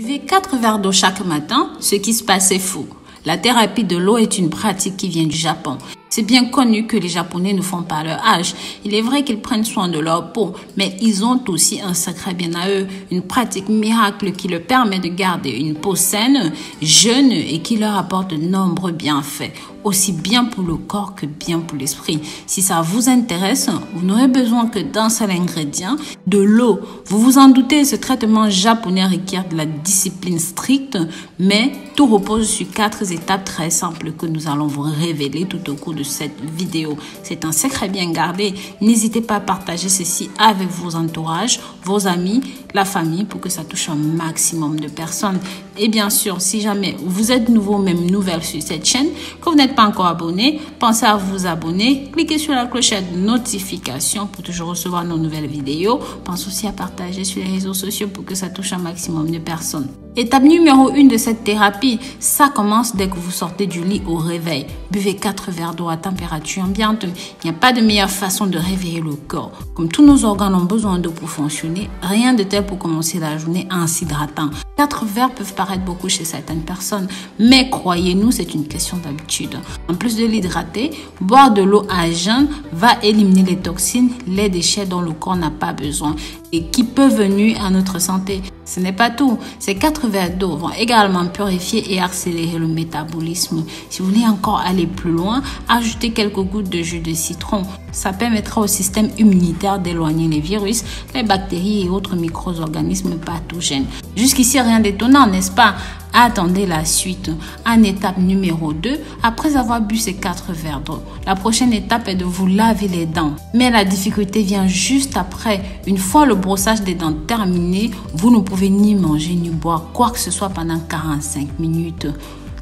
Buvez 4 verres d'eau chaque matin, ce qui se passe est fou. La thérapie de l'eau est une pratique qui vient du Japon. C'est bien connu que les Japonais ne font pas leur âge. Il est vrai qu'ils prennent soin de leur peau, mais ils ont aussi un secret bien à eux, une pratique miracle qui leur permet de garder une peau saine, jeune et qui leur apporte de nombreux bienfaits, aussi bien pour le corps que bien pour l'esprit. Si ça vous intéresse, vous n'aurez besoin que d'un seul ingrédient, de l'eau. Vous vous en doutez, ce traitement japonais requiert de la discipline stricte, mais tout repose sur 4 étapes très simples que nous allons vous révéler tout au cours de cette vidéo. C'est un secret bien gardé. N'hésitez pas à partager ceci avec vos entourages, vos amis, la famille pour que ça touche un maximum de personnes. Et bien sûr, si jamais vous êtes nouveau, même nouvelle sur cette chaîne, que vous n'êtes pas encore abonné, pensez à vous abonner, cliquez sur la clochette de notification pour toujours recevoir nos nouvelles vidéos. Pensez aussi à partager sur les réseaux sociaux pour que ça touche un maximum de personnes. Étape numéro 1 de cette thérapie, ça commence dès que vous sortez du lit au réveil. Buvez 4 verres d'eau à température ambiante. Il n'y a pas de meilleure façon de réveiller le corps. Comme tous nos organes ont besoin d'eau pour fonctionner, rien de tel pour commencer la journée en s'hydratant. 4 verres peuvent paraître beaucoup chez certaines personnes, mais croyez-nous, c'est une question d'habitude. En plus de l'hydrater, boire de l'eau à jeun va éliminer les toxines, les déchets dont le corps n'a pas besoin et qui peuvent venir à notre santé. Ce n'est pas tout. Ces 4 verres d'eau vont également purifier et accélérer le métabolisme. Si vous voulez encore aller plus loin, ajoutez quelques gouttes de jus de citron. Ça permettra au système immunitaire d'éloigner les virus, les bactéries et autres micro-organismes pathogènes. Jusqu'ici, rien d'étonnant, n'est-ce pas? Attendez la suite. En étape numéro 2, après avoir bu ces 4 verres d'eau, la prochaine étape est de vous laver les dents. Mais la difficulté vient juste après. Une fois le brossage des dents terminé, vous ne pouvez ni manger ni boire quoi que ce soit pendant 45 minutes.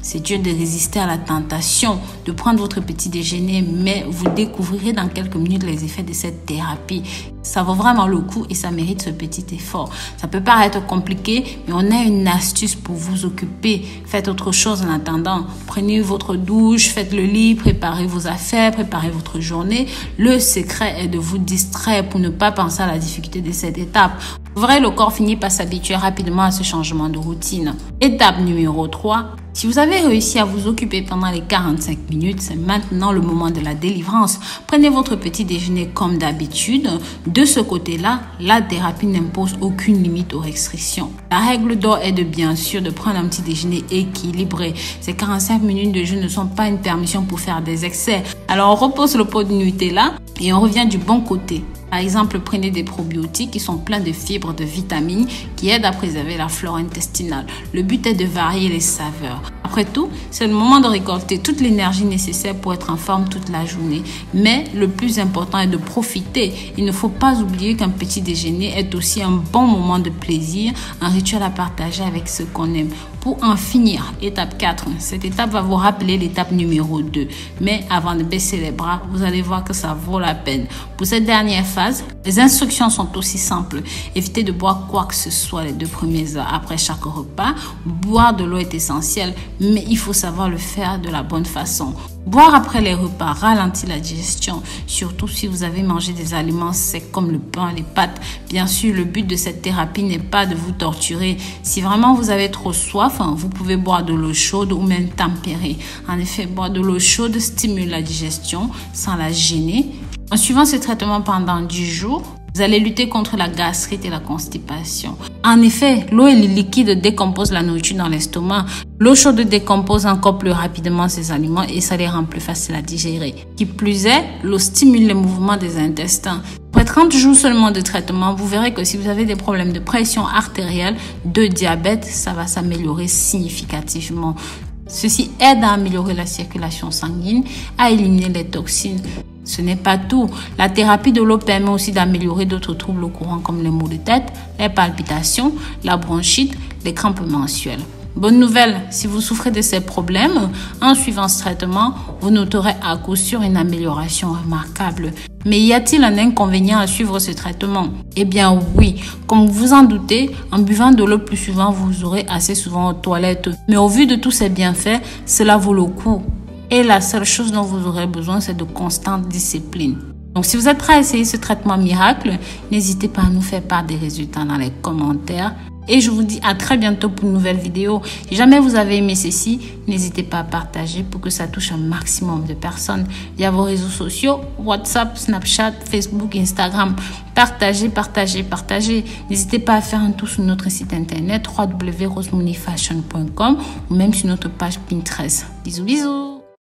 C'est dur de résister à la tentation de prendre votre petit déjeuner, mais vous découvrirez dans quelques minutes les effets de cette thérapie. Ça vaut vraiment le coup et ça mérite ce petit effort. Ça peut paraître compliqué, mais on a une astuce pour vous occuper. Faites autre chose en attendant. Prenez votre douche, faites le lit, préparez vos affaires, préparez votre journée. Le secret est de vous distraire pour ne pas penser à la difficulté de cette étape. Vous verrez, le corps finit par s'habituer rapidement à ce changement de routine. Étape numéro 3. Si vous avez réussi à vous occuper pendant les 45 minutes, c'est maintenant le moment de la délivrance. Prenez votre petit déjeuner comme d'habitude. De ce côté-là, la thérapie n'impose aucune limite aux restrictions. La règle d'or est de bien sûr de prendre un petit déjeuner équilibré. Ces 45 minutes de jeûne ne sont pas une permission pour faire des excès. Alors on repose le pot de Nutella et on revient du bon côté. Par exemple, prenez des probiotiques qui sont pleins de fibres, de vitamines qui aident à préserver la flore intestinale. Le but est de varier les saveurs. Après tout, c'est le moment de récolter toute l'énergie nécessaire pour être en forme toute la journée. Mais le plus important est de profiter. Il ne faut pas oublier qu'un petit déjeuner est aussi un bon moment de plaisir, un rituel à partager avec ceux qu'on aime. Pour en finir, étape 4, cette étape va vous rappeler l'étape numéro 2. Mais avant de baisser les bras, vous allez voir que ça vaut la peine. Pour cette dernière phase, les instructions sont aussi simples. Évitez de boire quoi que ce soit les 2 premières heures après chaque repas. Boire de l'eau est essentiel, mais il faut savoir le faire de la bonne façon. Boire après les repas ralentit la digestion, surtout si vous avez mangé des aliments secs comme le pain, les pâtes. Bien sûr, le but de cette thérapie n'est pas de vous torturer. Si vraiment vous avez trop soif, vous pouvez boire de l'eau chaude ou même tempérée. En effet, boire de l'eau chaude stimule la digestion sans la gêner. En suivant ce traitement pendant 10 jours, vous allez lutter contre la gastrite et la constipation. En effet, l'eau et le liquide décomposent la nourriture dans l'estomac. L'eau chaude décompose encore plus rapidement ces aliments et ça les rend plus faciles à digérer. Qui plus est, l'eau stimule le mouvement des intestins. Après 30 jours seulement de traitement, vous verrez que si vous avez des problèmes de pression artérielle, de diabète, ça va s'améliorer significativement. Ceci aide à améliorer la circulation sanguine, à éliminer les toxines. Ce n'est pas tout. La thérapie de l'eau permet aussi d'améliorer d'autres troubles courants comme les maux de tête, les palpitations, la bronchite, les crampes menstruelles. Bonne nouvelle, si vous souffrez de ces problèmes, en suivant ce traitement, vous noterez à coup sûr une amélioration remarquable. Mais y a-t-il un inconvénient à suivre ce traitement? Eh bien oui, comme vous en doutez, en buvant de l'eau plus souvent, vous aurez assez souvent aux toilettes. Mais au vu de tous ces bienfaits, cela vaut le coup. Et la seule chose dont vous aurez besoin, c'est de constante discipline. Donc, si vous êtes prêt à essayer ce traitement miracle, n'hésitez pas à nous faire part des résultats dans les commentaires. Et je vous dis à très bientôt pour une nouvelle vidéo. Si jamais vous avez aimé ceci, n'hésitez pas à partager pour que ça touche un maximum de personnes via vos réseaux sociaux, WhatsApp, Snapchat, Facebook, Instagram. Partagez, partagez, partagez. N'hésitez pas à faire un tour sur notre site internet www.rosemoneyfashion.com ou même sur notre page Pinterest. Bisous, bisous.